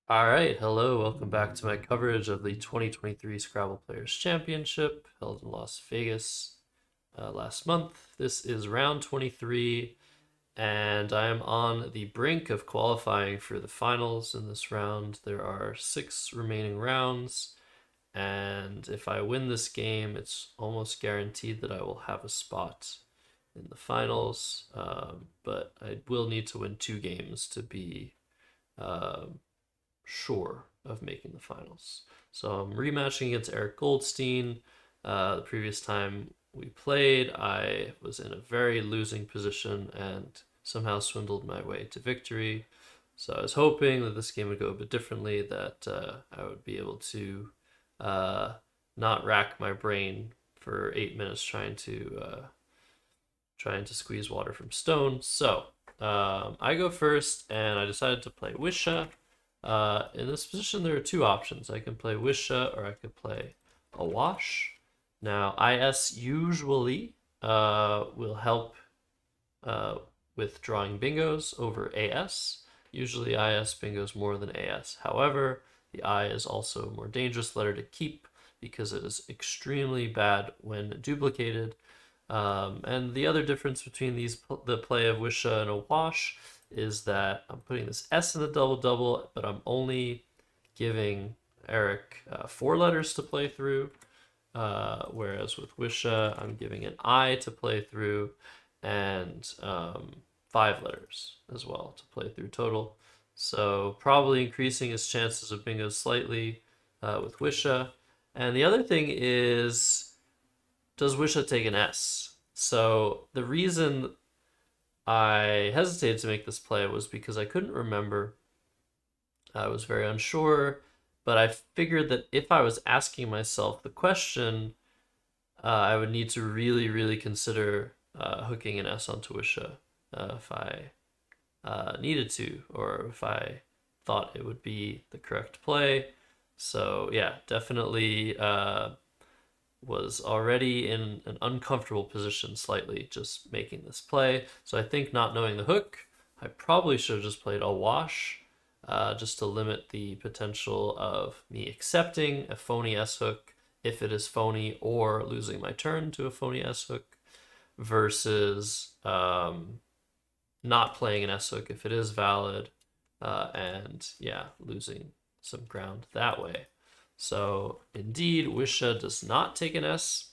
All right, hello, welcome back to my coverage of the 2023 Scrabble Players Championship held in Las Vegas last month. This is round 23, and I am on the brink of qualifying for the finals in this round. There are 6 remaining rounds, and if I win this game, it's almost guaranteed that I will have a spot in the finals. But I will need to win 2 games to be uh, sure of making the finals. So I'm rematching against Eric Goldstein. The previous time we played, I was in a very losing position and somehow swindled my way to victory. So I was hoping that this game would go a bit differently, that I would be able to uh, not rack my brain for 8 minutes trying to squeeze water from stone. So I go first, and I decided to play Wisha. In this position, there are 2 options. I can play Wisha or I could play Awash. Now, IS usually will help uh, with drawing bingos over AS. Usually, IS bingos more than AS. However, the I is also a more dangerous letter to keep because it is extremely bad when duplicated. And the other difference between the play of Wisha and Awash is that I'm putting this S in the double double, but I'm only giving Eric 4 letters to play through, whereas with Wisha, I'm giving an I to play through and 5 letters as well to play through total. So probably increasing his chances of bingo slightly with Wisha. And the other thing is, does Wisha take an S? So the reason I hesitated to make this play was because I couldn't remember. I was very unsure, but I figured that if I was asking myself the question, I would need to really, really consider hooking an S onto Wisha if I needed to, or if I thought it would be the correct play. So yeah, definitely was already in an uncomfortable position slightly just making this play. So I think not knowing the hook, I probably should have just played Awash just to limit the potential of me accepting a phony S hook if it is phony or losing my turn to a phony S hook versus not playing an S hook if it is valid and yeah, losing some ground that way. So indeed, Wisha does not take an S.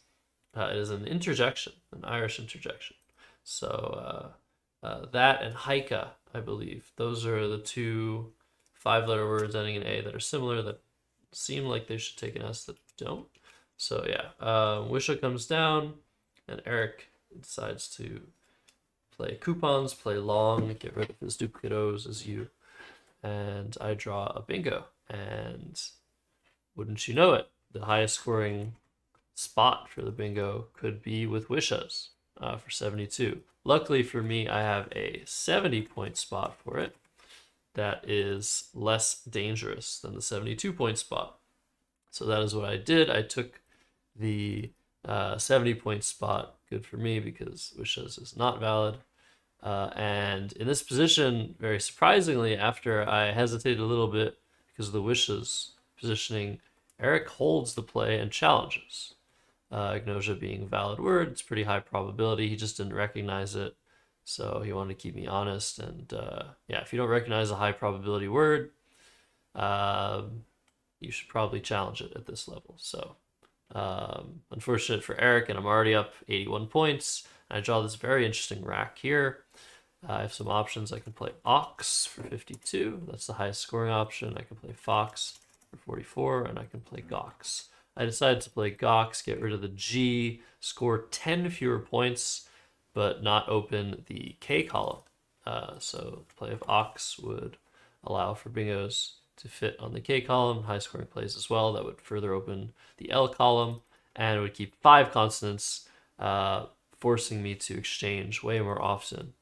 It is an interjection, an Irish interjection. So that and Haika, I believe, those are the 2 5-letter words ending in A that are similar that seem like they should take an S that don't. So yeah, Wisha comes down, and Eric decides to play coupons, play long, get rid of his duplicate O's as you, and I draw a bingo. And wouldn't you know it, the highest scoring spot for the bingo could be with Wishas for 72. Luckily for me, I have a 70-point spot for it that is less dangerous than the 72-point spot. So that is what I did. I took the 70-point spot. Good for me because Wishas is not valid. And in this position, very surprisingly, after I hesitated a little bit because of the Wishes positioning, Eric holds the play and challenges. Agnosia being a valid word, it's pretty high probability. He just didn't recognize it, so he wanted to keep me honest. And yeah, if you don't recognize a high probability word, you should probably challenge it at this level. So unfortunate for Eric, and I'm already up 81 points. I draw this very interesting rack here. I have some options. I can play Ox for 52. That's the highest scoring option. I can play Fox for 44, and I can play Gox. I decided to play Gox, get rid of the G, score 10 fewer points, but not open the K column. So the play of Ox would allow for bingos to fit on the K column, high scoring plays as well. That would further open the L column, and it would keep 5 consonants, forcing me to exchange way more often.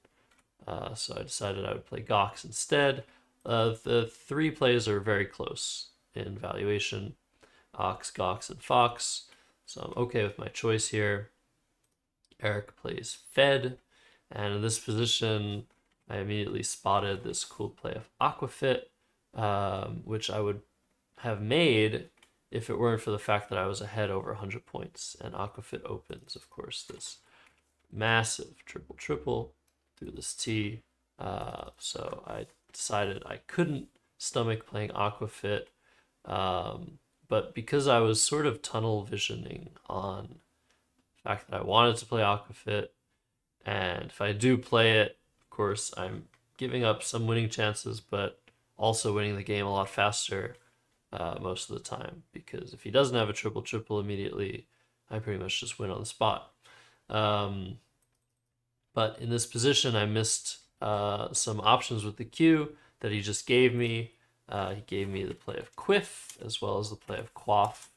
So I decided I would play Gox instead. The 3 plays are very close in valuation, Ox, Gox, and Fox. So I'm okay with my choice here. Eric plays Fed, and in this position, I immediately spotted this cool play of Aquafit, which I would have made if it weren't for the fact that I was ahead over 100 points. And Aquafit opens, of course, this massive triple triple through this T. So I decided I couldn't stomach playing Aquafit. But because I was sort of tunnel visioning on the fact that I wanted to play Aquafit, and if I do play it, of course, I'm giving up some winning chances, but also winning the game a lot faster most of the time. Because if he doesn't have a triple triple immediately, I pretty much just win on the spot. But in this position, I missed some options with the Q that he just gave me. He gave me the play of Quiff as well as the play of Quaff.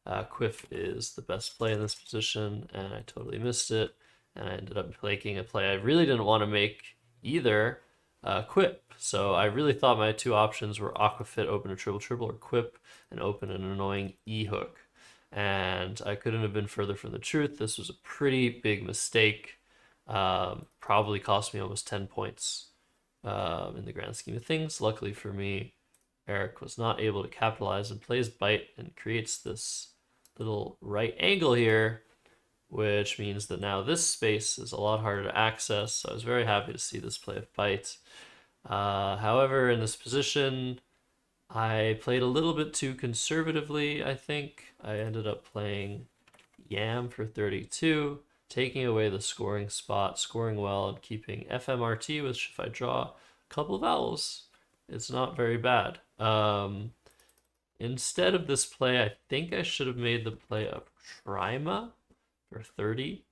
Quiff is the best play in this position, and I totally missed it. And I ended up making a play I really didn't want to make either, Quip. So I really thought my two options were Aquafit, open a triple triple, or Quip and open an annoying E hook. And I couldn't have been further from the truth. This was a pretty big mistake. Probably cost me almost 10 points in the grand scheme of things. Luckily for me, Eric was not able to capitalize and plays Bite and creates this little right angle here, which means that now this space is a lot harder to access. So I was very happy to see this play of Bite. However, in this position, I played a little bit too conservatively, I think. I ended up playing Yam for 32, taking away the scoring spot, scoring well, and keeping FMRT, which if I draw a couple vowels, it's not very bad. Instead of this play, I think I should have made the play of Trima for 30,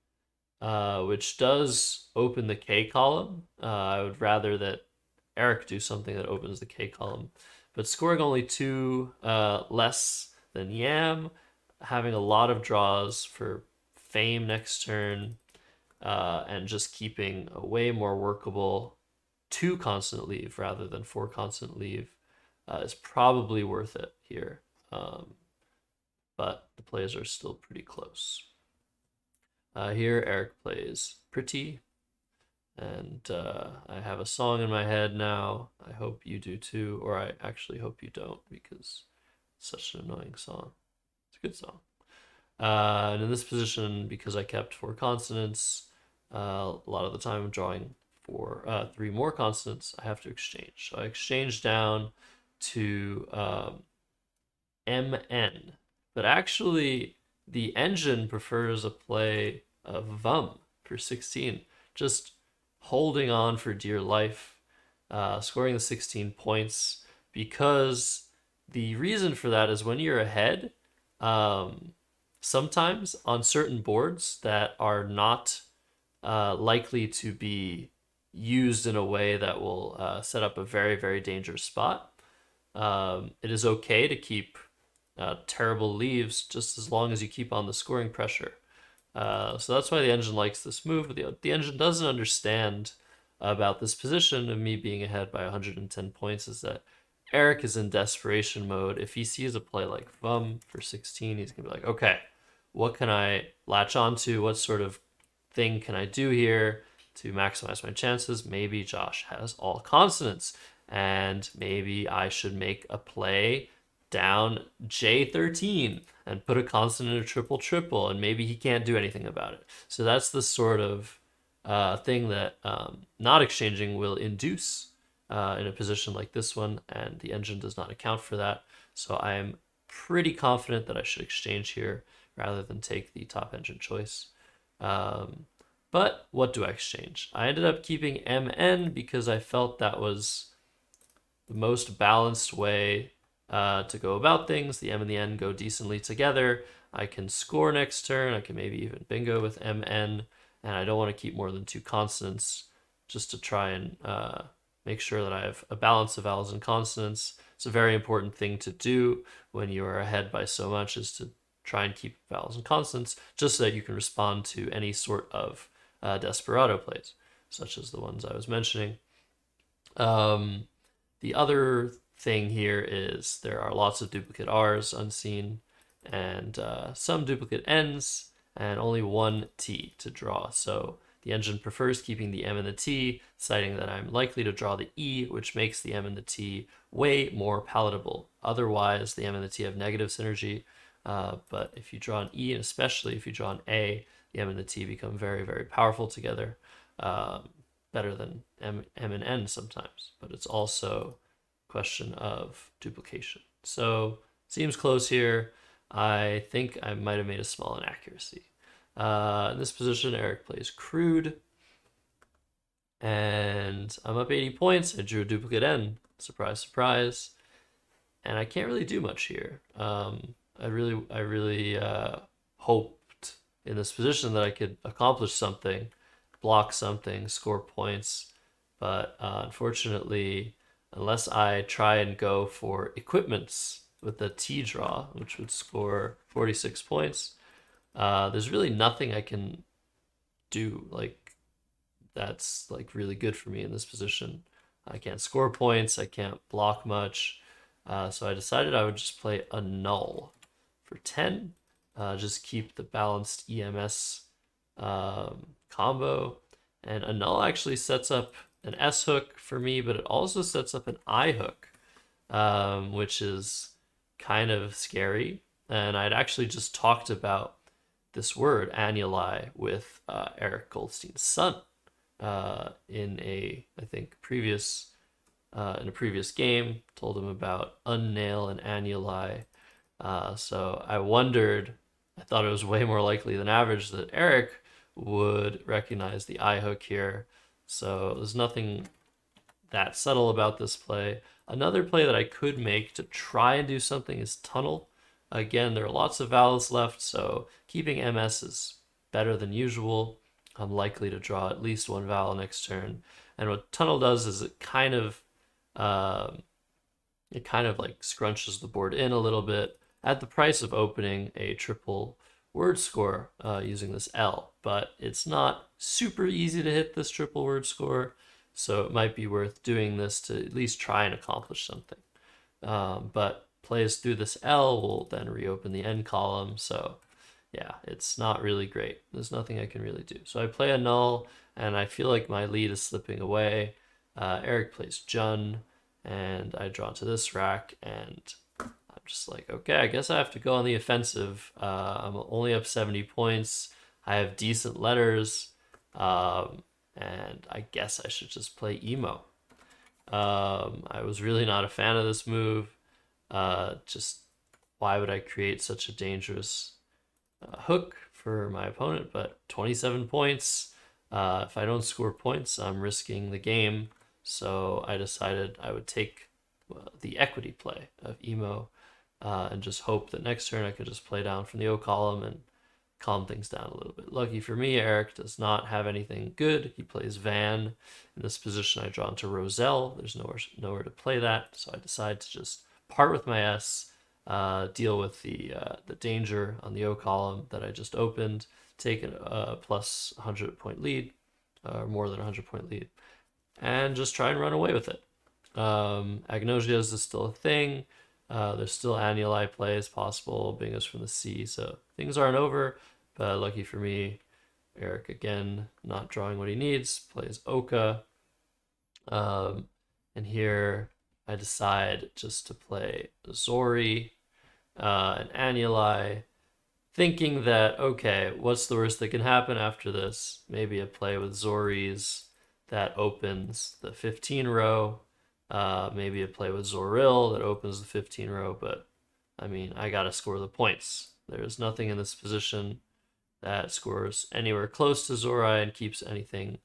which does open the K column. I would rather that Eric do something that opens the K column. But scoring only 2 less than Yam, having a lot of draws for Fame next turn, and just keeping a way more workable 2 constant leave rather than 4 constant leave is probably worth it here. But the plays are still pretty close. Here Eric plays Pretty, and I have a song in my head now. I hope you do too, or I actually hope you don't, because it's such an annoying song. It's a good song. And in this position, because I kept 4 consonants, a lot of the time I'm drawing 3 more consonants, I have to exchange. So I exchange down to MN, but actually the engine prefers a play of VUM for 16, just holding on for dear life, scoring the 16 points, because the reason for that is when you're ahead, sometimes on certain boards that are not likely to be used in a way that will set up a very, very dangerous spot, it is okay to keep terrible leaves just as long as you keep on the scoring pressure. So that's why the engine likes this move. The engine doesn't understand about this position of me being ahead by 110 points is that Eric is in desperation mode. If he sees a play like VUM for 16, he's gonna be like, okay, what can I latch onto? What sort of thing can I do here to maximize my chances? Maybe Josh has all consonants, and maybe I should make a play down J13 and put a consonant in a triple triple, and maybe he can't do anything about it. So that's the sort of thing that not exchanging will induce in a position like this one, and the engine does not account for that. So I am pretty confident that I should exchange here rather than take the top engine choice. But what do I exchange? I ended up keeping MN because I felt that was the most balanced way to go about things. The M and the N go decently together. I can score next turn. I can maybe even bingo with MN, and I don't want to keep more than 2 consonants just to try and make sure that I have a balance of vowels and consonants. It's a very important thing to do when you are ahead by so much, is to try and keep vowels and consonants just so that you can respond to any sort of desperado plays, such as the ones I was mentioning. The other thing here is there are lots of duplicate R's unseen, and some duplicate N's, and only 1 T to draw. So The engine prefers keeping the M and the T, citing that I'm likely to draw the E, which makes the M and the T way more palatable. Otherwise, the M and the T have negative synergy, but if you draw an E, and especially if you draw an A, the M and the T become very, very powerful together, better than M and N sometimes. But it's also a question of duplication. So seems close here. I think I might have made a small inaccuracy. In this position, Eric plays Crude. And I'm up 80 points. I drew a duplicate N. Surprise, surprise. And I can't really do much here. I really hoped in this position that I could accomplish something, block something, score points. But unfortunately, unless I try and go for equipments with the T draw, which would score 46 points, there's really nothing I can do that's like really good for me in this position. I can't score points, I can't block much, so I decided I would just play a null for 10, just keep the balanced EMS combo, and a null actually sets up an S hook for me, but it also sets up an I hook, which is kind of scary. And I'd actually just talked about this word annuli with Eric Goldstein's son in a previous game. Told him about unnail and annuli. So I wondered. I thought it was way more likely than average that Eric would recognize the I hook here. So there's nothing that subtle about this play. Another play that I could make to try and do something is tunnel. Again, there are lots of vowels left, so keeping MS is better than usual. I'm likely to draw at least one vowel next turn. And what tunnel does is it kind of like scrunches the board in a little bit at the price of opening a triple word score using this L. But it's not super easy to hit this triple word score, so it might be worth doing this to at least try and accomplish something. But plays through this L will then reopen the N column, so yeah, it's not really great. There's nothing I can really do. So I play a null, and I feel like my lead is slipping away. Eric plays Jun, and I draw to this rack, and I'm just like, okay, I guess I have to go on the offensive. I'm only up 70 points. I have decent letters, and I guess I should just play emo. I was really not a fan of this move. Just why would I create such a dangerous hook for my opponent? But 27 points. If I don't score points, I'm risking the game. So I decided I would take the equity play of emo and just hope that next turn I could just play down from the O column and calm things down a little bit. Lucky for me, Eric does not have anything good. He plays Van. In this position, I draw into Roselle. There's nowhere to play that, so I decide to just part with my S, deal with the danger on the O column that I just opened, take a plus 100-point lead, or more than 100-point lead, and just try and run away with it. Agnosias is still a thing. There's still annuli plays possible, Bingos from the C, so things aren't over, but lucky for me, Eric again not drawing what he needs, plays Oka, and here I decide just to play Zori and annuli, thinking that, okay, what's the worst that can happen after this? Maybe a play with Zoris that opens the 15 row. Maybe a play with Zoril that opens the 15 row, but I mean, I gotta score the points. There's nothing in this position that scores anywhere close to Zorai and keeps anything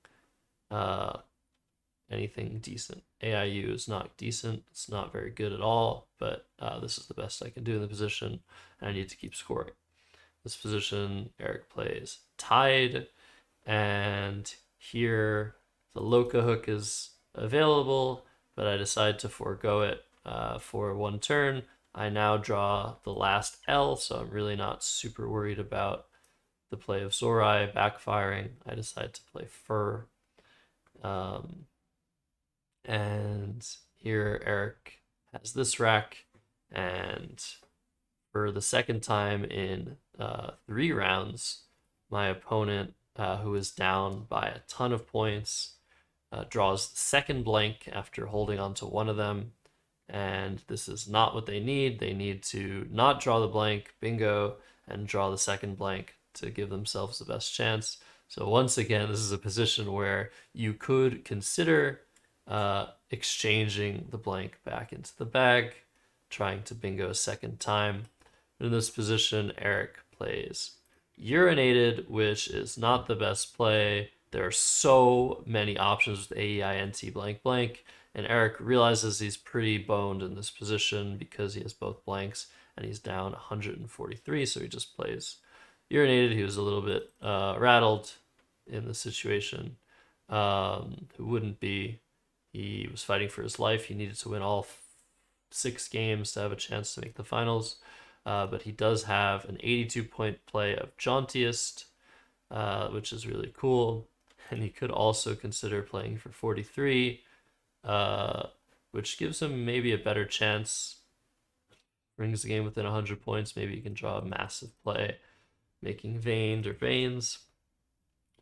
decent. AIU is not decent. It's not very good at all, but this is the best I can do in the position, and I need to keep scoring. This position, Eric plays Tide, and here the Loka hook is available, but I decide to forego it for one turn. I now draw the last L, so I'm really not super worried about the play of Zorai backfiring. I decide to play Fur. And here Eric has this rack, and for the second time in 3 rounds, my opponent who is down by a ton of points, draws the second blank after holding on to one of them. And this is not what they need. They need to not draw the blank, bingo, and draw the second blank to give themselves the best chance. So once again, this is a position where you could consider exchanging the blank back into the bag, trying to bingo a second time. In this position, Eric plays Urinated, which is not the best play. There are so many options with AEINT blank blank, and Eric realizes he's pretty boned in this position because he has both blanks and he's down 143, so he just plays Urinated. He was a little bit rattled in the situation. Who wouldn't be? He was fighting for his life. He needed to win all 6 games to have a chance to make the finals. But he does have an 82-point play of Jauntiest, which is really cool. And he could also consider playing for 43, which gives him maybe a better chance. Brings the game within 100 points. Maybe he can draw a massive play, making Veined or Veins.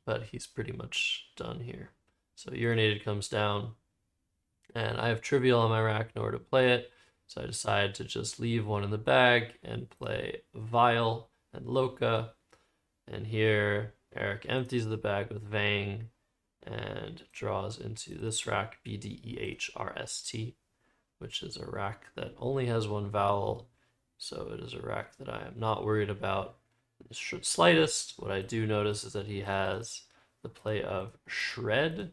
But he's pretty much done here. So Urinated comes down. And I have Trivial on my rack in order to play it. So I decided to just leave one in the bag and play Vile and Loka. And here, Eric empties the bag with Vang and draws into this rack, BDEHRST, which is a rack that only has one vowel. So it is a rack that I am not worried about in the slightest. What I do notice is that he has the play of Shred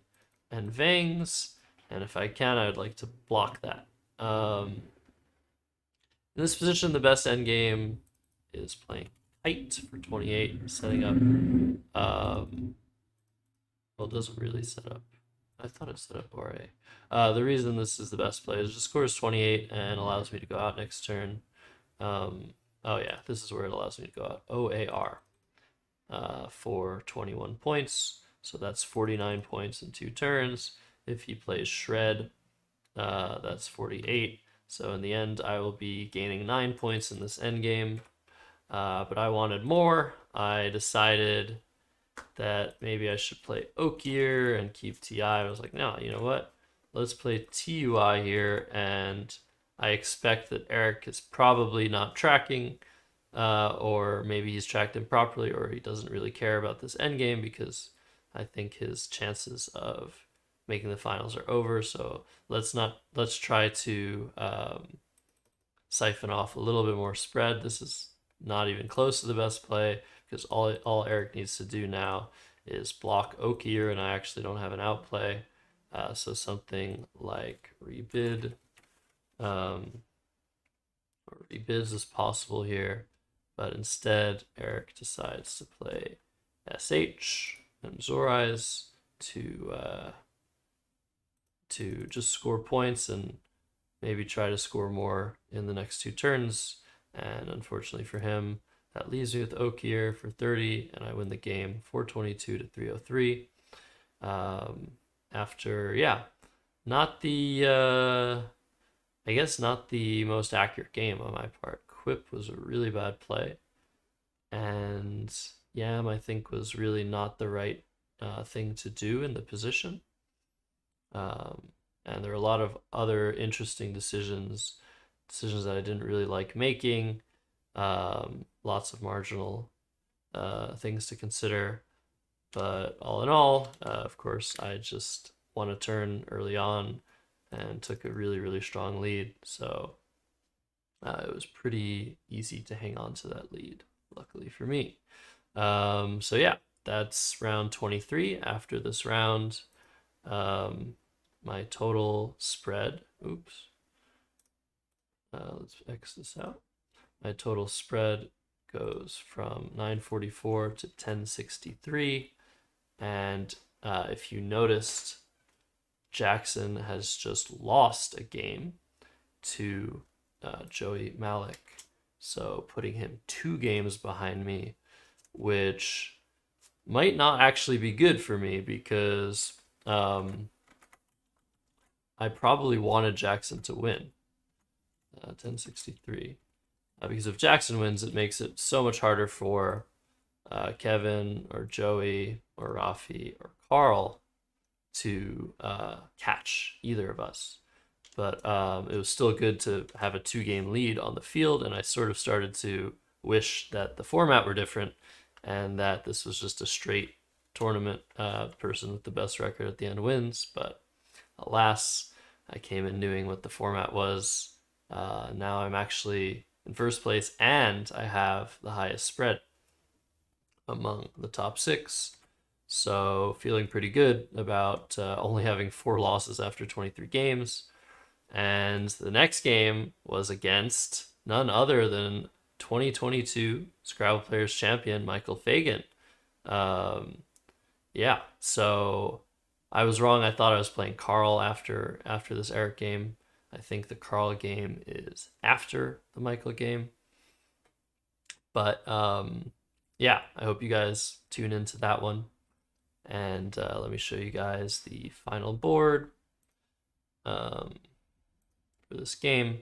and Vangs. And if I can, I would like to block that. In this position, the best endgame is playing Kite for 28, setting up. Well, it doesn't really set up. I thought it set up RA. The reason this is the best play is it just scores 28 and allows me to go out next turn. Oh yeah, this is where it allows me to go out. OAR for 21 points. So that's 49 points in 2 turns. If he plays Shred, that's 48. So in the end, I will be gaining 9 points in this endgame. But I wanted more. I decided that maybe I should play Okier and keep TI. I was like, no, you know what? Let's play TUI here. And I expect that Eric is probably not tracking, or maybe he's tracked improperly, or he doesn't really care about this endgame because I think his chances of making the finals are over. So let's try to siphon off a little bit more spread. This is not even close to the best play because all Eric needs to do now is block Okier, and I actually don't have an outplay. So something like Rebid, or Rebids is possible here, but instead Eric decides to play SH and Zorize to just score points and maybe try to score more in the next 2 turns. And unfortunately for him, that leaves me with Okier for 30, and I win the game 422 to 303. After, yeah, not the, I guess not the most accurate game on my part. Quip was a really bad play, and Yam, I think, was really not the right thing to do in the position. And there are a lot of other interesting decisions that I didn't really like making. Lots of marginal things to consider. But all in all, of course, I just won a turn early on and took a really, really strong lead. So it was pretty easy to hang on to that lead, luckily for me. So yeah, that's round 23. After this round, my total spread, let's X this out. My total spread goes from 944 to 1063. And if you noticed, Jackson has just lost a game to Joey Malik. So putting him 2 games behind me, which might not actually be good for me because I probably wanted Jackson to win. 1063. Because if Jackson wins, it makes it so much harder for Kevin or Joey or Rafi or Carl to catch either of us. But it was still good to have a 2-game lead on the field, and I sort of started to wish that the format were different and that this was just a straight tournament. Person with the best record at the end wins, but alas, I came in knowing what the format was. Now I'm actually in first place, and I have the highest spread among the top 6. So feeling pretty good about only having 4 losses after 23 games. And the next game was against none other than 2022 Scrabble Players champion Michael Fagan. Yeah, so I was wrong. I thought I was playing Carl after this Eric game. I think the Carl game is after the Michael game. But yeah, I hope you guys tune into that one. And let me show you guys the final board for this game.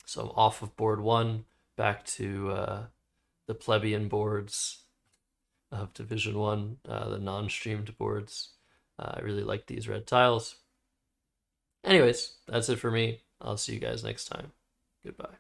So I'm off of board 1, back to the plebeian boards of Division 1, the non-streamed boards. I really like these red tiles. Anyways, that's it for me. I'll see you guys next time. Goodbye.